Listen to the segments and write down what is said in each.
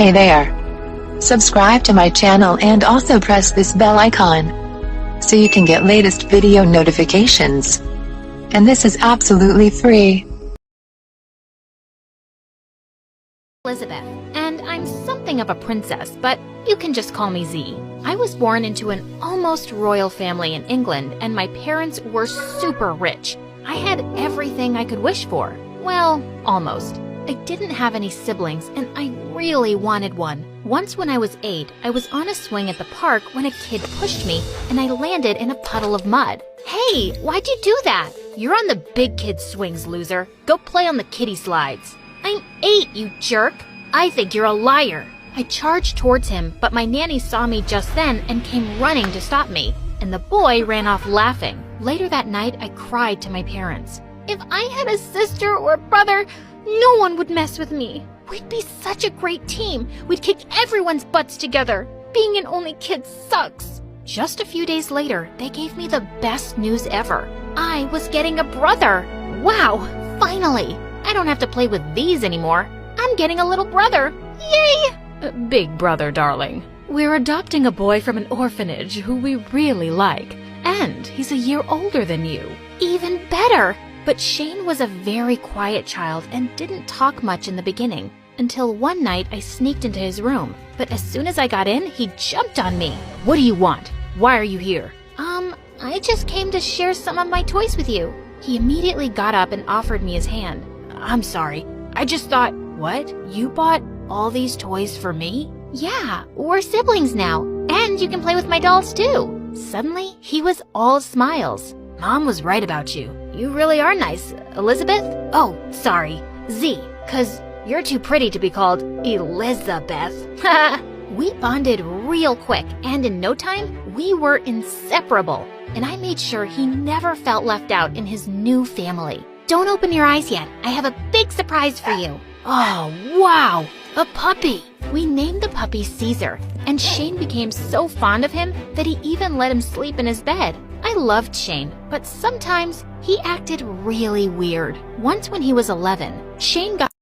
Hey there. Subscribe to my channel and also press this bell icon so you can get latest video notifications. And this is absolutely free. Elizabeth, and I'm something of a princess, but you can just call me Z. I was born into an almost royal family in England, and my parents were super rich. I had everything I could wish for. Well, almost. I didn't have any siblings, and I really wanted one. Once when I was 8, I was on a swing at the park when a kid pushed me, and I landed in a puddle of mud. Hey, why'd you do that? You're on the big kid swings, loser. Go play on the kiddie slides. I'm 8, you jerk. I think you're a liar. I charged towards him, but my nanny saw me just then and came running to stop me, and the boy ran off laughing. Later that night, I cried to my parents. If I had a sister or brother, no one would mess with me. We'd be such a great team. We'd kick everyone's butts together. Being an only kid sucks. Just a few days later, they gave me the best news ever. I was getting a brother. Wow, finally. I don't have to play with these anymore. I'm getting a little brother. Yay! Big brother, darling. We're adopting a boy from an orphanage who we really like. And he's a year older than you. Even better! But Shane was a very quiet child and didn't talk much in the beginning, until one night I sneaked into his room. But as soon as I got in, he jumped on me. What do you want? Why are you here? I just came to share some of my toys with you. He immediately got up and offered me his hand. I'm sorry. I just thought, what? You bought all these toys for me? Yeah, we're siblings now. And you can play with my dolls too. Suddenly, he was all smiles. Mom was right about you. You really are nice, Elizabeth? Oh, sorry, Z, 'cause you're too pretty to be called Elizabeth. We bonded real quick, and in no time, we were inseparable. And I made sure he never felt left out in his new family. Don't open your eyes yet. I have a big surprise for you. Oh, wow, a puppy. We named the puppy Caesar, and Shane became so fond of him that he even let him sleep in his bed. I loved Shane, but sometimes he acted really weird. Once when he was 11, Shane got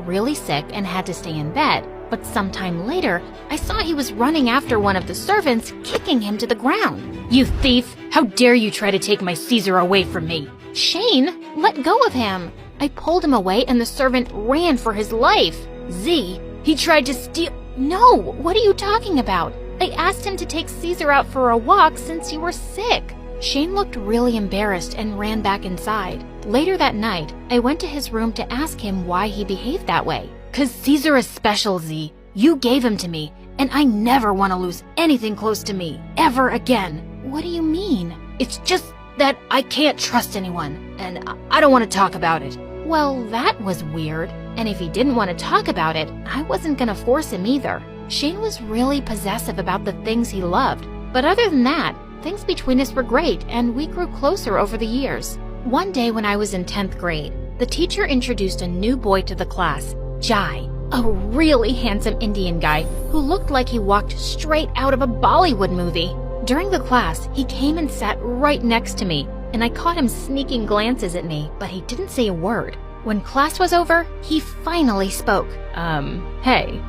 really sick and had to stay in bed. But sometime later, I saw he was running after one of the servants, kicking him to the ground. You thief! How dare you try to take my Caesar away from me? Shane, let go of him. I pulled him away and the servant ran for his life. Z, he tried to steal— No, what are you talking about? I asked him to take Caesar out for a walk since you were sick. Shane looked really embarrassed and ran back inside. Later that night, I went to his room to ask him why he behaved that way. 'Cause Caesar is special, Z. You gave him to me, and I never want to lose anything close to me, ever again. What do you mean? It's just that I can't trust anyone, and I don't want to talk about it. Well, that was weird. And if he didn't want to talk about it, I wasn't gonna force him either. Shane was really possessive about the things he loved. But other than that, things between us were great, and we grew closer over the years. One day when I was in 10th grade, the teacher introduced a new boy to the class, Jai, a really handsome Indian guy who looked like he walked straight out of a Bollywood movie. During the class, he came and sat right next to me, and I caught him sneaking glances at me, but he didn't say a word. When class was over, he finally spoke. Hey,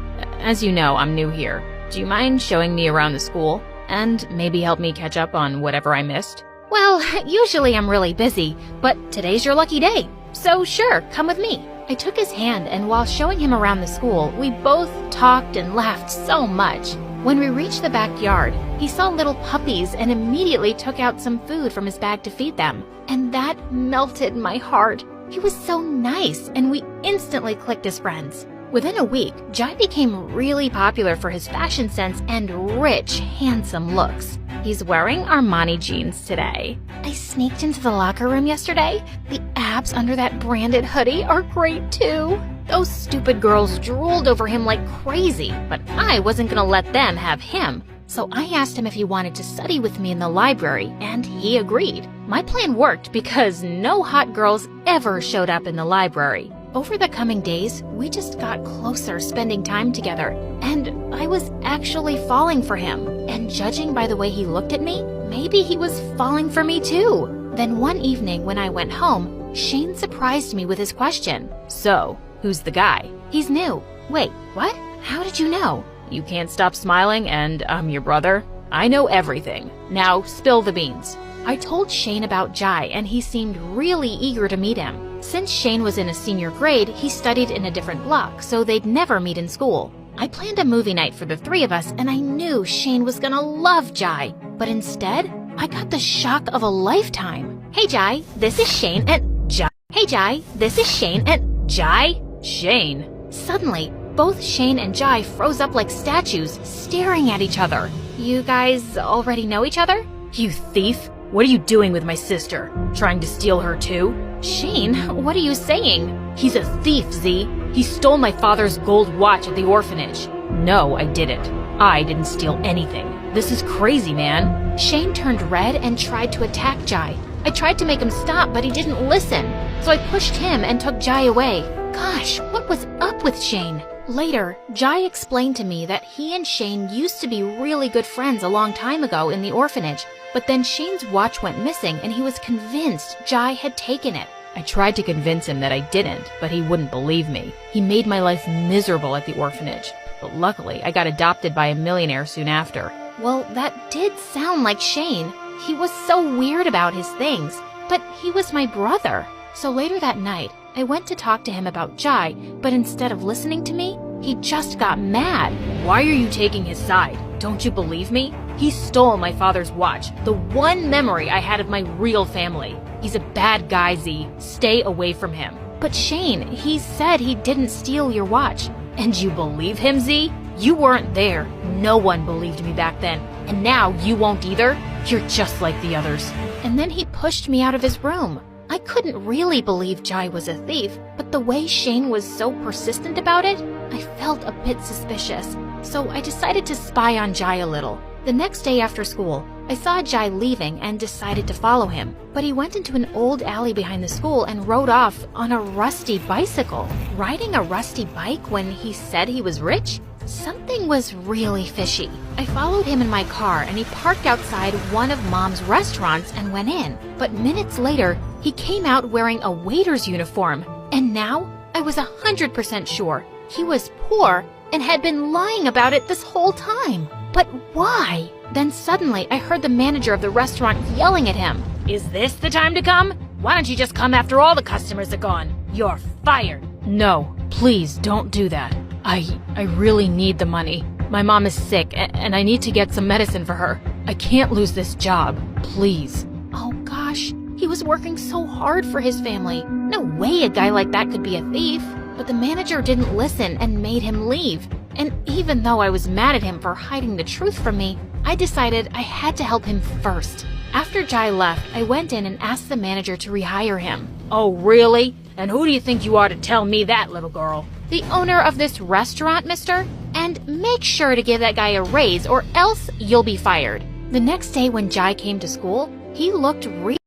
as you know, I'm new here. Do you mind showing me around the school? And maybe help me catch up on whatever I missed? Well, usually I'm really busy, but today's your lucky day. So sure, come with me. I took his hand, and while showing him around the school, we both talked and laughed so much. When we reached the backyard, he saw little puppies and immediately took out some food from his bag to feed them. And that melted my heart. He was so nice, and we instantly clicked as friends. Within a week, Jai became really popular for his fashion sense and rich, handsome looks. He's wearing Armani jeans today. I sneaked into the locker room yesterday. The abs under that branded hoodie are great too. Those stupid girls drooled over him like crazy, but I wasn't gonna let them have him. So I asked him if he wanted to study with me in the library, and he agreed. My plan worked because no hot girls ever showed up in the library. Over the coming days, we just got closer spending time together, and I was actually falling for him. And judging by the way he looked at me, maybe he was falling for me too. Then one evening when I went home, Shane surprised me with his question. So, who's the guy? He's new. Wait, what? How did you know? You can't stop smiling and I'm your brother? I know everything. Now spill the beans. I told Shane about Jai and he seemed really eager to meet him. Since Shane was in a senior grade, he studied in a different block, so they'd never meet in school. I planned a movie night for the three of us and I knew Shane was gonna love Jai. But instead, I got the shock of a lifetime. Hey Jai, this is Shane and Jai. Hey Jai, this is Shane and Jai. Shane. Suddenly, both Shane and Jai froze up like statues, staring at each other. You guys already know each other? You thief! What are you doing with my sister? Trying to steal her too? Shane, what are you saying? He's a thief, Z. He stole my father's gold watch at the orphanage. No, I didn't. I didn't steal anything. This is crazy, man. Shane turned red and tried to attack Jai. I tried to make him stop, but he didn't listen. So I pushed him and took Jai away. Gosh, what was up with Shane? Later, Jai explained to me that he and Shane used to be really good friends a long time ago in the orphanage, but then Shane's watch went missing and he was convinced Jai had taken it. I tried to convince him that I didn't, but he wouldn't believe me. He made my life miserable at the orphanage. But luckily, I got adopted by a millionaire soon after. Well, that did sound like Shane. He was so weird about his things, but he was my brother. So later that night, I went to talk to him about Jai, but instead of listening to me, he just got mad. Why are you taking his side? Don't you believe me? He stole my father's watch, the one memory I had of my real family. He's a bad guy, Z. Stay away from him. But Shane, he said he didn't steal your watch. And you believe him, Z? You weren't there. No one believed me back then. And now you won't either? You're just like the others. And then he pushed me out of his room. I couldn't really believe Jai was a thief, but the way Shane was so persistent about it, I felt a bit suspicious. So I decided to spy on Jai a little. The next day after school, I saw Jai leaving and decided to follow him. But he went into an old alley behind the school and rode off on a rusty bicycle. Riding a rusty bike when he said he was rich? Something was really fishy. I followed him in my car and he parked outside one of Mom's restaurants and went in. But minutes later, he came out wearing a waiter's uniform. And now, I was 100% sure he was poor and had been lying about it this whole time. But why? Then suddenly, I heard the manager of the restaurant yelling at him. Is this the time to come? Why don't you just come after all the customers are gone? You're fired. No, please don't do that. I really need the money. My mom is sick and I need to get some medicine for her. I can't lose this job. Please. Oh gosh, he was working so hard for his family. No way a guy like that could be a thief. But the manager didn't listen and made him leave. And even though I was mad at him for hiding the truth from me, I decided I had to help him first. After Jai left, I went in and asked the manager to rehire him. Oh, really? And who do you think you are to tell me that, little girl? The owner of this restaurant, mister. And make sure to give that guy a raise or else you'll be fired. The next day when Jai came to school, he looked really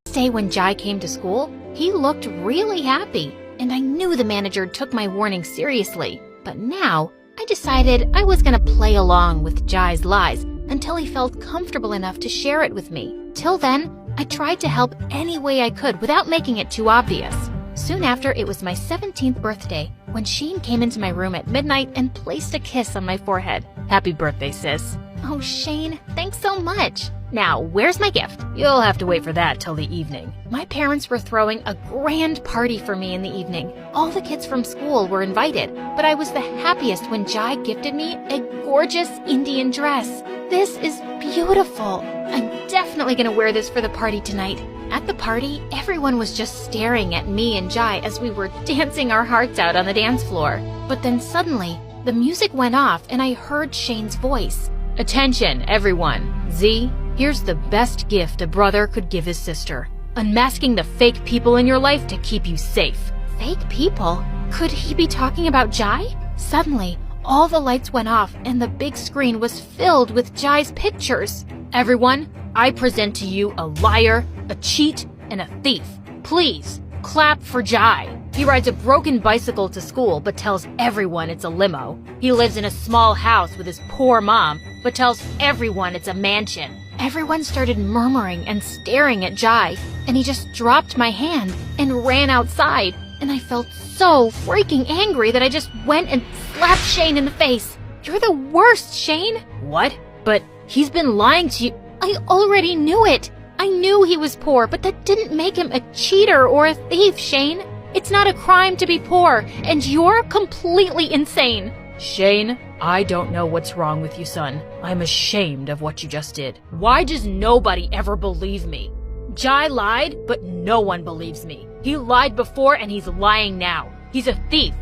happy. And I knew the manager took my warning seriously. But now, I decided I was gonna play along with Jai's lies until he felt comfortable enough to share it with me. Till then, I tried to help any way I could without making it too obvious. Soon after, it was my 17th birthday when Shane came into my room at midnight and placed a kiss on my forehead. Happy birthday, sis. Oh, Shane, thanks so much. Now, where's my gift? You'll have to wait for that till the evening. My parents were throwing a grand party for me in the evening. All the kids from school were invited, but I was the happiest when Jai gifted me a gorgeous Indian dress. This is beautiful. I'm definitely gonna wear this for the party tonight. At the party, everyone was just staring at me and Jai as we were dancing our hearts out on the dance floor. But then suddenly, the music went off and I heard Shane's voice. Attention, everyone. Z, here's the best gift a brother could give his sister. Unmasking the fake people in your life to keep you safe. Fake people? Could he be talking about Jai? Suddenly, all the lights went off and the big screen was filled with Jai's pictures. Everyone, I present to you a liar, a cheat, and a thief. Please, clap for Jai. He rides a broken bicycle to school but tells everyone it's a limo. He lives in a small house with his poor mom but tells everyone it's a mansion. Everyone started murmuring and staring at Jai, and he just dropped my hand and ran outside. and I felt so freaking angry that I just went and slapped Shane in the face. You're the worst, Shane. What? But he's been lying to you. I already knew it. I knew he was poor, but that didn't make him a cheater or a thief, Shane. It's not a crime to be poor, and you're completely insane. Shane, I don't know what's wrong with you, son. I'm ashamed of what you just did. Why does nobody ever believe me? Jai lied, but no one believes me. He lied before and he's lying now. He's a thief,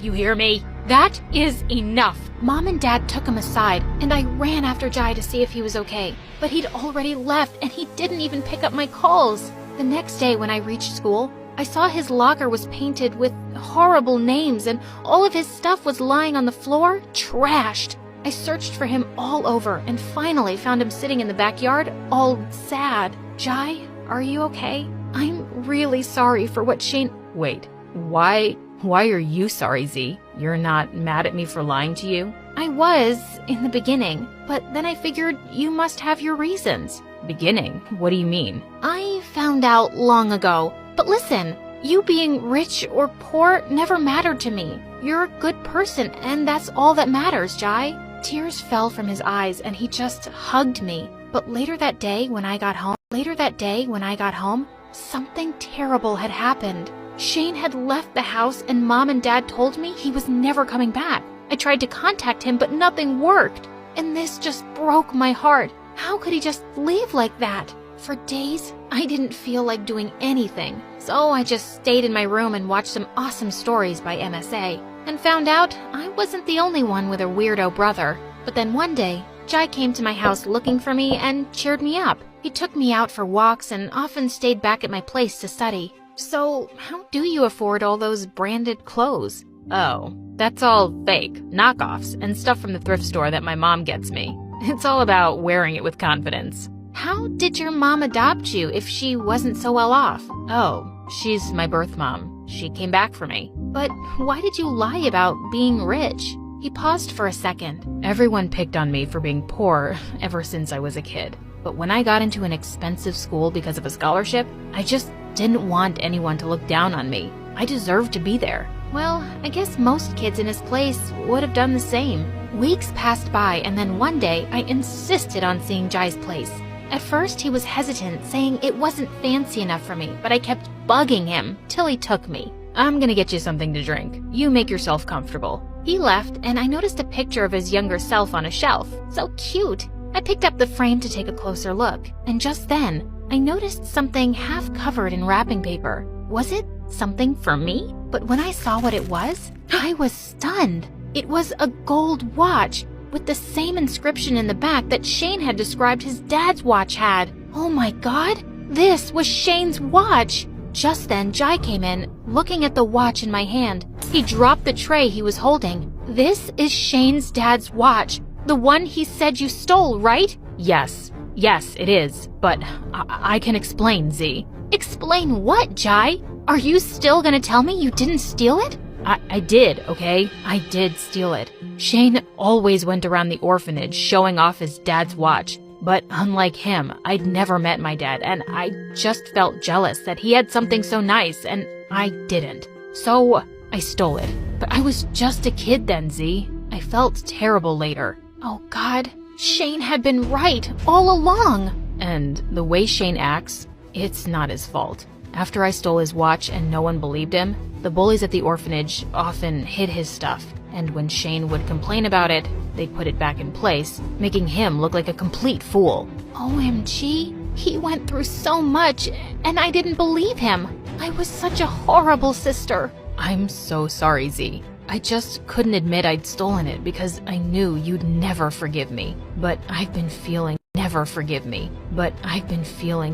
you hear me? That is enough. Mom and Dad took him aside, and I ran after Jai to see if he was okay. But he'd already left, and he didn't even pick up my calls. The next day when I reached school, I saw his locker was painted with horrible names, and all of his stuff was lying on the floor, trashed. I searched for him all over, and finally found him sitting in the backyard, all sad. Jai, are you okay? I'm really sorry for what Shane— Wait, why are you sorry, Z? You're not mad at me for lying to you? I was, in the beginning, but then I figured you must have your reasons. Beginning? What do you mean? I found out long ago. But listen, you being rich or poor never mattered to me. You're a good person, and that's all that matters, Jai. Tears fell from his eyes, and he just hugged me. But later that day when I got home, something terrible had happened. Shane had left the house, and Mom and Dad told me he was never coming back. I tried to contact him, but nothing worked. And this just broke my heart. How could he just leave like that? For days, I didn't feel like doing anything. So I just stayed in my room and watched some awesome stories by MSA, and found out I wasn't the only one with a weirdo brother. But then one day, Jai came to my house looking for me and cheered me up. He took me out for walks and often stayed back at my place to study. So, how do you afford all those branded clothes? Oh, that's all fake, knockoffs, and stuff from the thrift store that my mom gets me. It's all about wearing it with confidence. How did your mom adopt you if she wasn't so well off? Oh, she's my birth mom. She came back for me. But why did you lie about being rich? He paused for a second. Everyone picked on me for being poor ever since I was a kid. But when I got into an expensive school because of a scholarship, I just didn't want anyone to look down on me. I deserved to be there. Well, I guess most kids in his place would have done the same. Weeks passed by, and then one day I insisted on seeing Jai's place. At first he was hesitant, saying it wasn't fancy enough for me, but I kept bugging him till he took me. I'm gonna get you something to drink. You make yourself comfortable. He left, and I noticed a picture of his younger self on a shelf. So cute. I picked up the frame to take a closer look, and just then, I noticed something half covered in wrapping paper. Was it something for me? But when I saw what it was, I was stunned. It was a gold watch with the same inscription in the back that Shane had described his dad's watch had. Oh my God, this was Shane's watch. Just then, Jai came in, looking at the watch in my hand. He dropped the tray he was holding. This is Shane's dad's watch. The one he said you stole, right? Yes, it is. But I can explain, Z. Explain what, Jai? Are you still gonna tell me you didn't steal it? I did, okay? I did steal it. Shane always went around the orphanage showing off his dad's watch. But unlike him, I'd never met my dad, and I just felt jealous that he had something so nice, and I didn't. So I stole it. But I was just a kid then, Z. I felt terrible later. Oh God, Shane had been right all along. And the way Shane acts, it's not his fault. After I stole his watch and no one believed him, the bullies at the orphanage often hid his stuff, and when Shane would complain about it, they'd put it back in place, making him look like a complete fool. OMG, he went through so much, and I didn't believe him. I was such a horrible sister. I'm so sorry, Z. I just couldn't admit I'd stolen it because I knew you'd never forgive me. But I've been feeling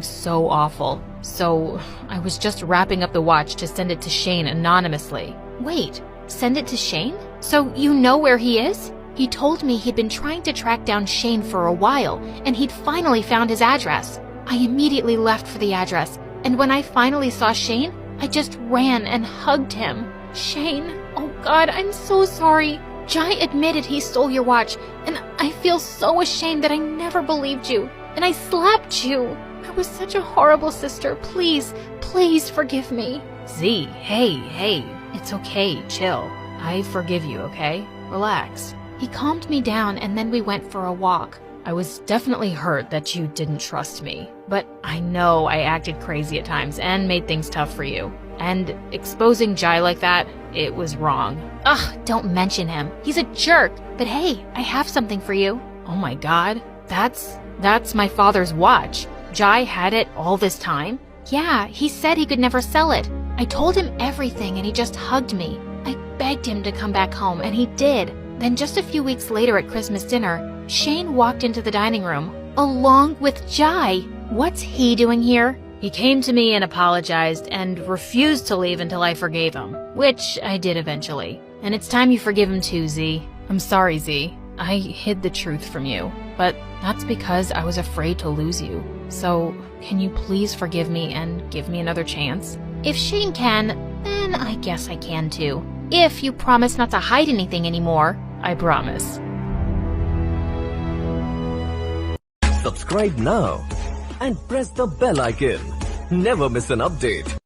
so awful. So I was just wrapping up the watch to send it to Shane anonymously. Wait, send it to Shane? So you know where he is? He told me he'd been trying to track down Shane for a while, and he'd finally found his address. I immediately left for the address, and when I finally saw Shane, I just ran and hugged him. Shane, oh God, I'm so sorry. Jai admitted he stole your watch, and I feel so ashamed that I never believed you, and I slapped you. I was such a horrible sister. Please, please forgive me. Z, hey, it's okay, chill. I forgive you, okay? Relax. He calmed me down and then we went for a walk. I was definitely hurt that you didn't trust me, but I know I acted crazy at times and made things tough for you. And exposing Jai like that, it was wrong. Ugh, don't mention him. He's a jerk. But hey, I have something for you. Oh my god, that's my father's watch. Jai had it all this time? Yeah, he said he could never sell it. I told him everything and he just hugged me. I begged him to come back home and he did. Then just a few weeks later at Christmas dinner, Shane walked into the dining room, along with Jai. What's he doing here? He came to me and apologized and refused to leave until I forgave him, which I did eventually. And it's time you forgive him too, Z. I'm sorry, Z. I hid the truth from you, but that's because I was afraid to lose you. So, can you please forgive me and give me another chance? If Shane can, then I guess I can too. If you promise not to hide anything anymore. I promise. Subscribe now and press the bell icon. Never miss an update.